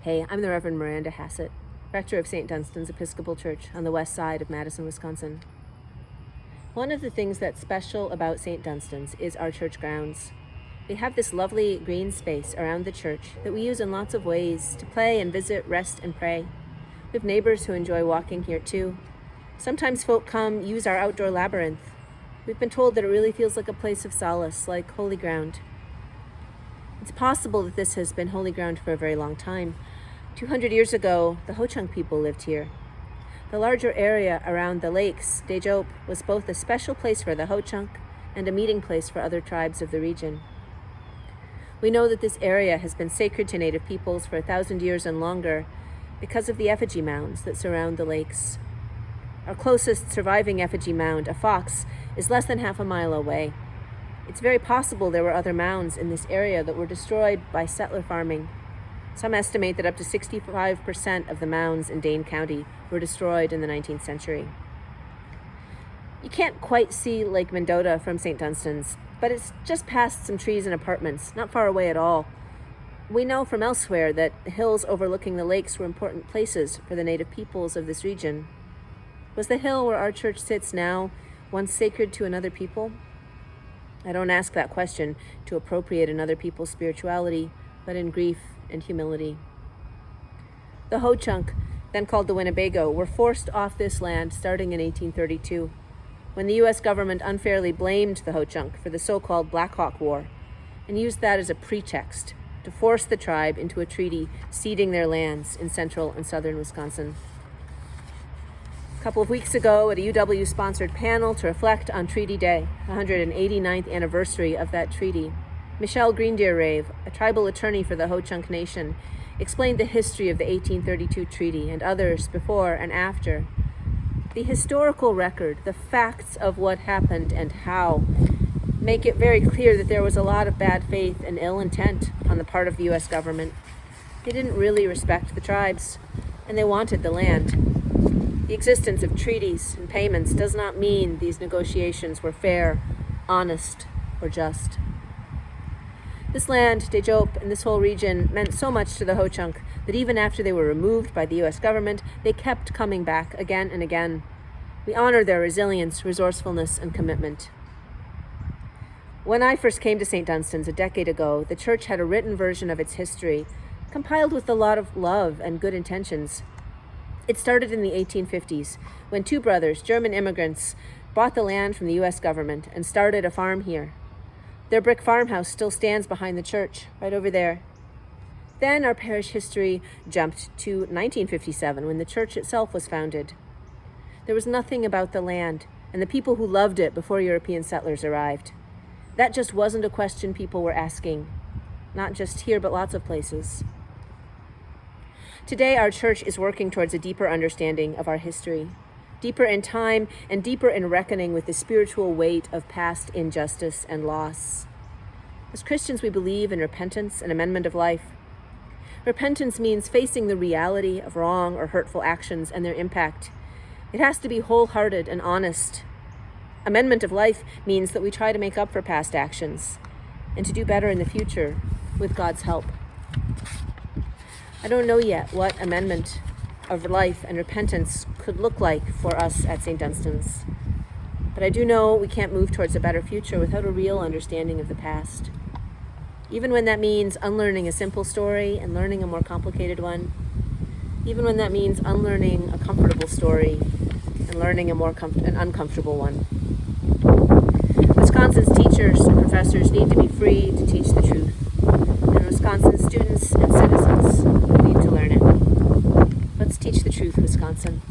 Hey, I'm the Reverend Miranda Hassett, rector of St. Dunstan's Episcopal Church on the west side of Madison, Wisconsin. One of the things that's special about St. Dunstan's is our church grounds. We have this lovely green space around the church that we use in lots of ways to play and visit, rest and pray. We have neighbors who enjoy walking here too. Sometimes folk come use our outdoor labyrinth. We've been told that it really feels like a place of solace, like holy ground. It's possible that this has been holy ground for a very long time. 200 years ago, the Ho-Chunk people lived here. The larger area around the lakes, Dejope, was both a special place for the Ho-Chunk and a meeting place for other tribes of the region. We know that this area has been sacred to Native peoples for 1,000 years and longer because of the effigy mounds that surround the lakes. Our closest surviving effigy mound, a fox, is less than half a mile away. It's very possible there were other mounds in this area that were destroyed by settler farming. Some estimate that up to 65% of the mounds in Dane County were destroyed in the 19th century. You can't quite see Lake Mendota from St. Dunstan's, but it's just past some trees and apartments, not far away at all. We know from elsewhere that the hills overlooking the lakes were important places for the native peoples of this region. Was the hill where our church sits now once sacred to another people? I don't ask that question to appropriate another people's spirituality, but in grief and humility. The Ho-Chunk, then called the Winnebago, were forced off this land starting in 1832, when the U.S. government unfairly blamed the Ho-Chunk for the so-called Black Hawk War and used that as a pretext to force the tribe into a treaty ceding their lands in central and southern Wisconsin. A couple of weeks ago, at a UW-sponsored panel to reflect on Treaty Day, the 189th anniversary of that treaty, Michelle Greendeer-Rave, a tribal attorney for the Ho-Chunk Nation, explained the history of the 1832 treaty and others before and after. The historical record, the facts of what happened and how, make it very clear that there was a lot of bad faith and ill intent on the part of the U.S. government. They didn't really respect the tribes, and they wanted the land. The existence of treaties and payments does not mean these negotiations were fair, honest, or just. This land, Dejope, and this whole region meant so much to the Ho-Chunk that even after they were removed by the U.S. government, they kept coming back again and again. We honor their resilience, resourcefulness, and commitment. When I first came to St. Dunstan's a decade ago, the church had a written version of its history, compiled with a lot of love and good intentions. It started in the 1850s, when two brothers, German immigrants, bought the land from the U.S. government and started a farm here. Their brick farmhouse still stands behind the church, right over there. Then our parish history jumped to 1957, when the church itself was founded. There was nothing about the land and the people who loved it before European settlers arrived. That just wasn't a question people were asking, not just here, but lots of places. Today, our church is working towards a deeper understanding of our history, deeper in time and deeper in reckoning with the spiritual weight of past injustice and loss. As Christians, we believe in repentance and amendment of life. Repentance means facing the reality of wrong or hurtful actions and their impact. It has to be wholehearted and honest. Amendment of life means that we try to make up for past actions and to do better in the future with God's help. I don't know yet what amendment of life and repentance could look like for us at St. Dunstan's. But I do know we can't move towards a better future without a real understanding of the past. Even when that means unlearning a simple story and learning a more complicated one. Even when that means unlearning a comfortable story and learning an uncomfortable one. Wisconsin's teachers and professors need to be free to teach the truth. And Wisconsin's students and citizens need to learn it. Let's teach the truth, Wisconsin.